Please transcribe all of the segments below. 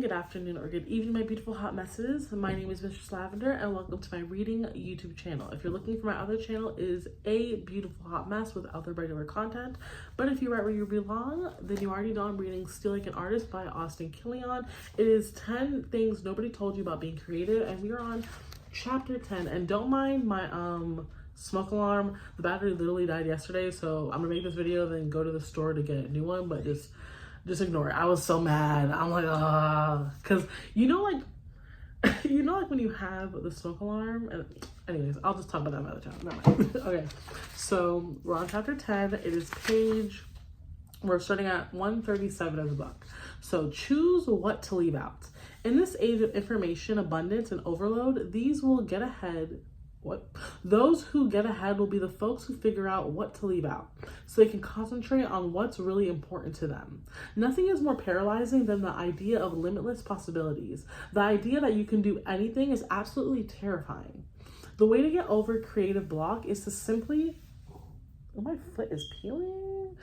good afternoon, or good evening, my beautiful hot messes. My name is Mistress Lavender, and welcome to my reading YouTube channel. If you're looking for my other channel, it is a beautiful hot mess with other regular content. But if you're right where you belong, then you already know I'm reading Steal Like an Artist by Kleon. It is 10 things nobody told you about being creative, and we are on chapter 10. And don't mind my smoke alarm. The battery literally died yesterday, so I'm gonna make this video, then go to the store to get a new one, but just ignore it. I was so mad. I'm like, because you know, like when you have the smoke alarm, and anyways, I'll just talk about that another time. Never mind. Okay, so we're on chapter 10. It is we're starting at 137 of the book. So choose what to leave out. In this age of information, abundance, and overload, those who get ahead will be the folks who figure out what to leave out so they can concentrate on what's really important to them. Nothing is more paralyzing than the idea of limitless possibilities. The idea that you can do anything is absolutely terrifying. The way to get over creative block is to simply, my foot is peeling,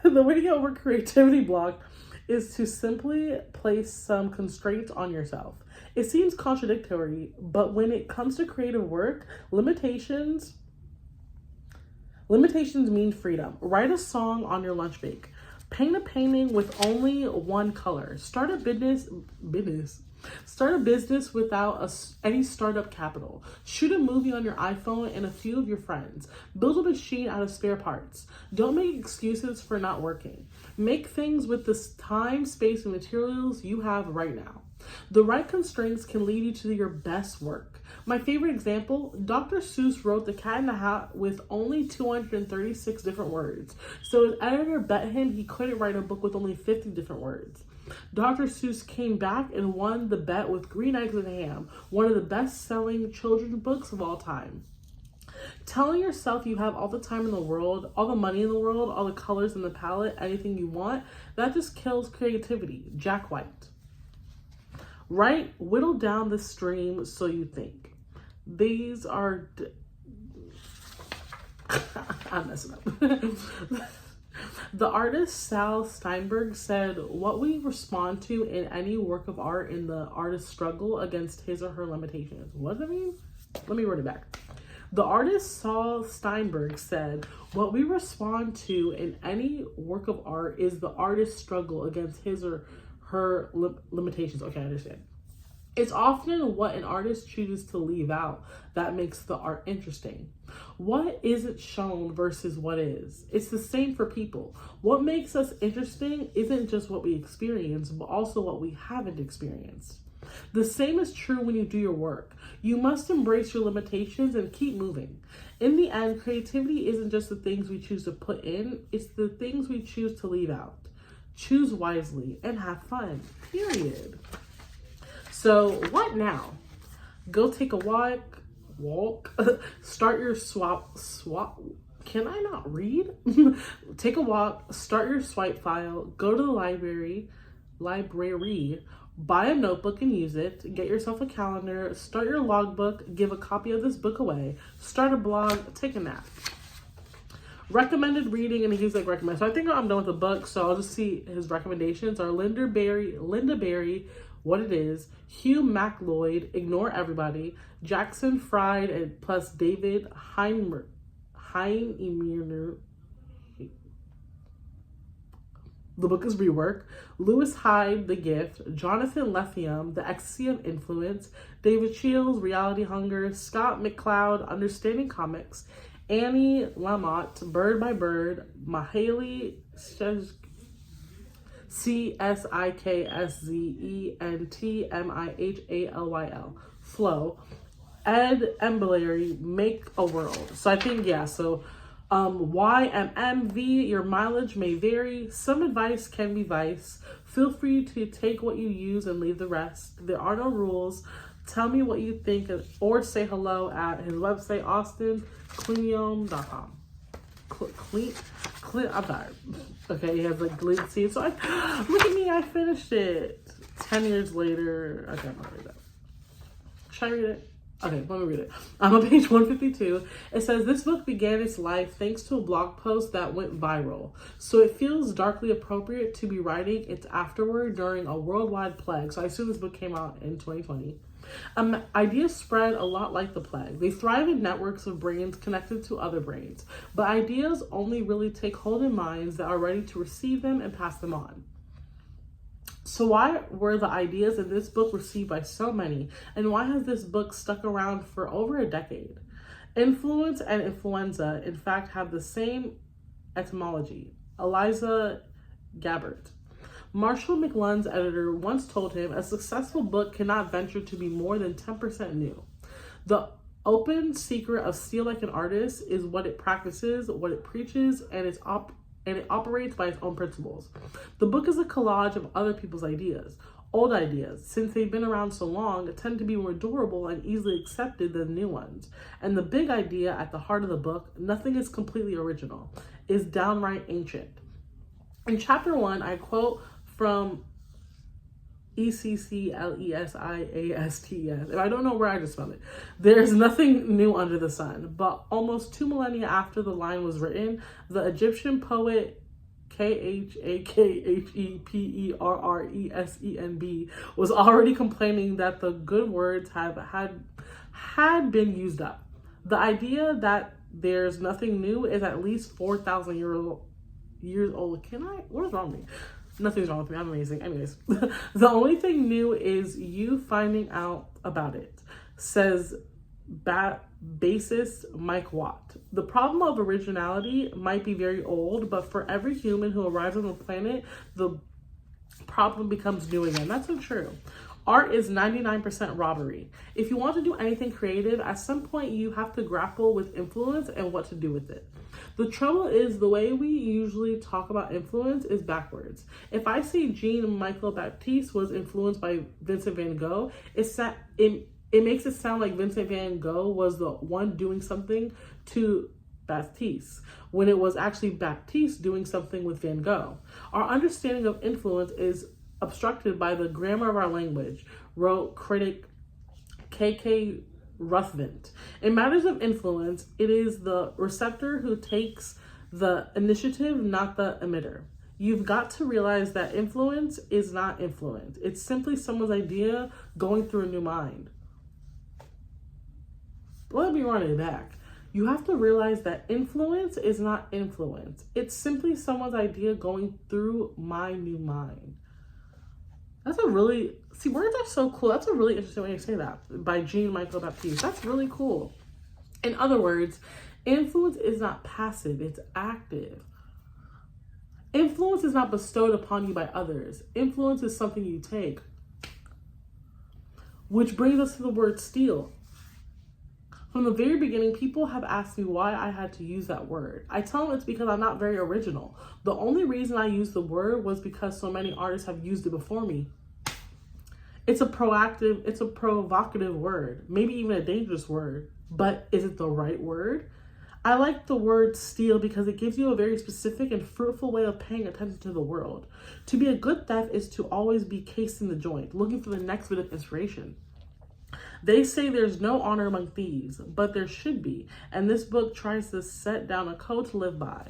the way to get over creativity block is to simply place some constraints on yourself. It seems contradictory, but when it comes to creative work, limitations mean freedom. Write a song on your lunch break. Paint a painting with only one color. Start a business without any startup capital. Shoot a movie on your iPhone and a few of your friends. Build a machine out of spare parts. Don't make excuses for not working. Make things with the time, space, and materials you have right now. The right constraints can lead you to your best work. My favorite example, Dr. Seuss wrote The Cat in the Hat with only 236 different words. So his editor bet him he couldn't write a book with only 50 different words. Dr. Seuss came back and won the bet with Green Eggs and Ham, one of the best-selling children's books of all time. Telling yourself you have all the time in the world, all the money in the world, all the colors in the palette, anything you want, that just kills creativity. Jack White. Whittle down the stream so you think. These are... I'm messing up. The artist Sal Steinberg said, what we respond to in any work of art in the artist's struggle against his or her limitations. What does that mean? Let me word it back. The artist Saul Steinberg said, what we respond to in any work of art is the artist's struggle against his or her limitations. Okay, I understand. It's often what an artist chooses to leave out that makes the art interesting. What isn't shown versus what is. It's the same for people. What makes us interesting isn't just what we experience, but also what we haven't experienced. The same is true when you do your work. You must embrace your limitations and keep moving. In the end, creativity isn't just the things we choose to put in, it's the things we choose to leave out. Choose wisely and have fun, period. So what now? Go take a walk, start your swap. Can I not read? Take a walk, start your swipe file, go to the library, buy a notebook and use it, get yourself a calendar, start your logbook, give a copy of this book away, start a blog, take a nap. Recommended reading, and he's like recommend. So I think I'm done with the book, so I'll just see his recommendations are Linda Berry, What It Is, Hugh MacLeod, Ignore Everybody, Jackson Fried, and plus David Heinemeier. The book is Rework, Lewis Hyde, The Gift, Jonathan Lethiam, The Ecstasy of Influence, David Shields, Reality Hunger, Scott McCloud, Understanding Comics, Annie Lamott, Bird by Bird, Mahaley CSIKSZENTMIHALYL, Flow, Ed Embleary, Make a World. So I think, yeah, so YMMV, your mileage may vary. Some advice can be vice. Feel free to take what you use and leave the rest. There are no rules. Tell me what you think or say hello at his website, AustinCleon.com. I'm tired. Okay, he has like deleted scenes. So look at me, I finished it. 10 years later. Okay, I'm not read that. Should I read it? Okay, let me read it. I'm on page 152. It says, this book began its life thanks to a blog post that went viral. So it feels darkly appropriate to be writing its afterword during a worldwide plague. So I assume this book came out in 2020. Ideas spread a lot like the plague. They thrive in networks of brains connected to other brains. But ideas only really take hold in minds that are ready to receive them and pass them on. So why were the ideas in this book received by so many? And why has this book stuck around for over a decade? Influence and influenza, in fact, have the same etymology. Eliza Gabbert. Marshall McLuhan's editor once told him, a successful book cannot venture to be more than 10% new. The open secret of Steal Like an Artist is what it practices, what it preaches, and it operates by its own principles. The book is a collage of other people's ideas. Old ideas, since they've been around so long, tend to be more durable and easily accepted than new ones. And the big idea at the heart of the book, nothing is completely original, is downright ancient. In chapter 1, I quote from ECCLESIASTES. If I don't know where, I just spelled it. There's nothing new under the sun. But almost 2 millennia after the line was written, the Egyptian poet Khakheperresenb was already complaining that the good words had been used up. The idea that there's nothing new is at least 4,000 years old. What is wrong with me? Nothing's wrong with me. I'm amazing. Anyways, the only thing new is you finding out about it, says bassist Mike Watt. The problem of originality might be very old, but for every human who arrives on the planet, the problem becomes new again. That's so true. Art is 99% robbery. If you want to do anything creative, at some point you have to grapple with influence and what to do with it. The trouble is the way we usually talk about influence is backwards. If I say Jean-Michel Baptiste was influenced by Vincent van Gogh, it makes it sound like Vincent van Gogh was the one doing something to Baptiste, when it was actually Baptiste doing something with Van Gogh. Our understanding of influence is obstructed by the grammar of our language, wrote critic K.K. Ruthven. In matters of influence, it is the receptor who takes the initiative, not the emitter. You've got to realize that influence is not influence. It's simply someone's idea going through a new mind. Let me run it back. You have to realize that influence is not influence. It's simply someone's idea going through my new mind. That's a really, words are so cool. That's a really interesting way to say that, by Jean-Michel Baptiste. That's really cool. In other words, influence is not passive, it's active. Influence is not bestowed upon you by others. Influence is something you take. Which brings us to the word steal. From the very beginning, people have asked me why I had to use that word. I tell them it's because I'm not very original. The only reason I used the word was because so many artists have used it before me. It's a provocative word, maybe even a dangerous word, but is it the right word? I like the word steal because it gives you a very specific and fruitful way of paying attention to the world. To be a good thief is to always be casing the joint, looking for the next bit of inspiration. They say there's no honor among thieves, but there should be, and this book tries to set down a code to live by.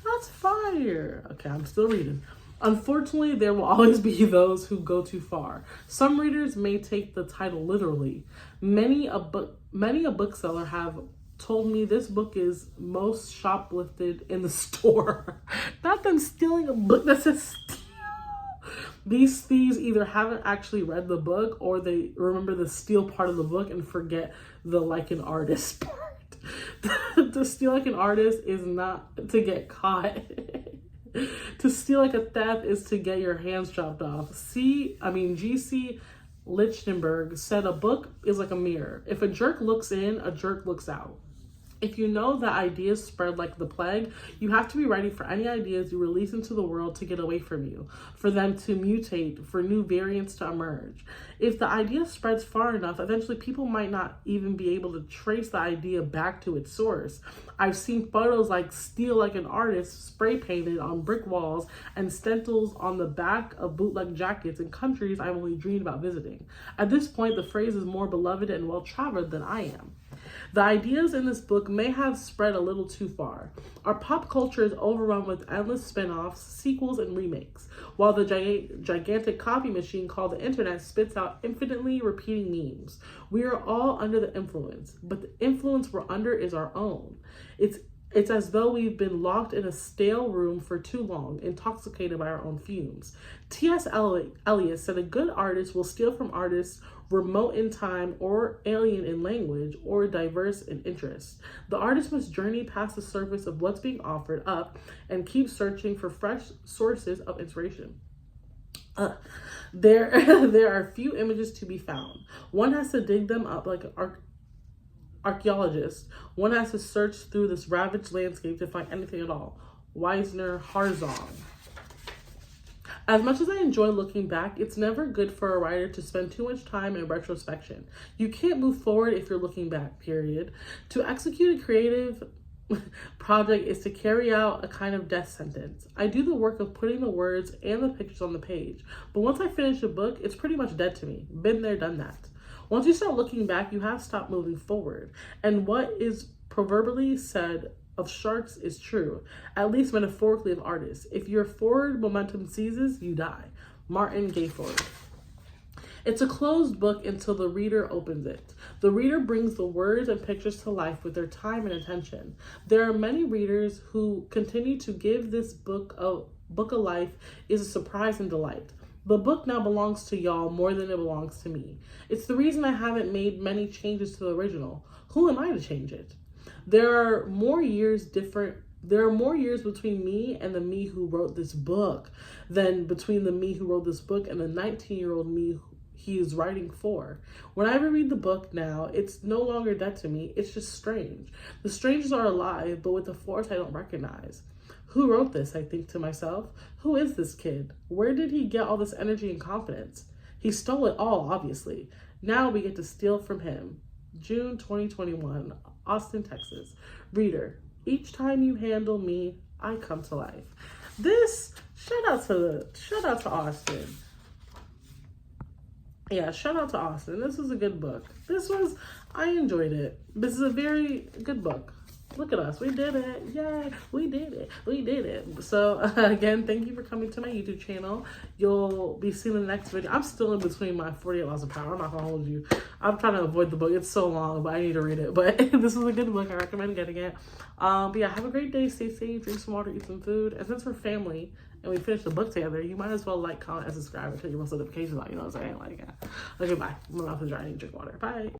That's fire. Okay, I'm still reading. Unfortunately, there will always be those who go too far. Some readers may take the title literally. Many a bookseller have told me this book is most shoplifted in the store. Not them stealing a book that says steal. These thieves either haven't actually read the book or they remember the steal part of the book and forget the like an artist part. To steal like an artist is not to get caught. To steal like a theft is to get your hands chopped off. G.C. Lichtenberg said a book is like a mirror. If a jerk looks in, a jerk looks out. If you know that ideas spread like the plague, you have to be ready for any ideas you release into the world to get away from you, for them to mutate, for new variants to emerge. If the idea spreads far enough, eventually people might not even be able to trace the idea back to its source. I've seen photos like Steal Like an Artist spray painted on brick walls and stencils on the back of bootleg jackets in countries I've only dreamed about visiting. At this point, the phrase is more beloved and well-traveled than I am. The ideas in this book may have spread a little too far. Our pop culture is overrun with endless spin-offs, sequels, and remakes, while the gigantic copy machine called the internet spits out infinitely repeating memes. We are all under the influence, but the influence we're under is our own. It's as though we've been locked in a stale room for too long, intoxicated by our own fumes. T.S. Eliot said a good artist will steal from artists remote in time or alien in language or diverse in interest. The artist must journey past the surface of what's being offered up and keep searching for fresh sources of inspiration. There are few images to be found. One has to dig them up like an archaeologist. One has to search through this ravaged landscape to find anything at all. Wisner Herzog. As much as I enjoy looking back, it's never good for a writer to spend too much time in retrospection. You can't move forward if you're looking back, period. To execute a creative project is to carry out a kind of death sentence. I do the work of putting the words and the pictures on the page, but once I finish a book, it's pretty much dead to me. Been there, done that. Once you start looking back, you have to stop moving forward. And what is proverbially said of sharks is true, at least metaphorically of artists. If your forward momentum ceases, you die. Martin Gayford. It's a closed book until the reader opens it. The reader brings the words and pictures to life with their time and attention. There are many readers who continue to give this book a life is a surprise and delight. The book now belongs to y'all more than it belongs to me. It's the reason I haven't made many changes to the original. Who am I to change it? There are more years between me and the me who wrote this book than between the me who wrote this book and the 19-year-old me he is writing for. When I reread the book now, it's no longer dead to me. It's just strange. The strangers are alive, but with a force I don't recognize. Who wrote this, I think to myself? Who is this kid? Where did he get all this energy and confidence? He stole it all, obviously. Now we get to steal from him. June 2021, Austin, Texas. Reader, each time you handle me, I come to life. This, shout out to Austin. Yeah, shout out to Austin. This was a good book. I enjoyed it. This is a very good book. Look at us. We did it. Yay. We did it. We did it. So again, thank you for coming to my YouTube channel. You'll be seeing the next video. I'm still in between my 48 Laws of Power. I'm not going to hold you. I'm trying to avoid the book. It's so long, but I need to read it. But this is a good book. I recommend getting it. But yeah, have a great day. Stay safe. Drink some water. Eat some food. And since we're family and we finished the book together, you might as well like, comment, and subscribe and turn your post notifications on. You know what I'm saying? Like, yeah. Okay, bye. My mouth is dry. I need to drink water. Bye.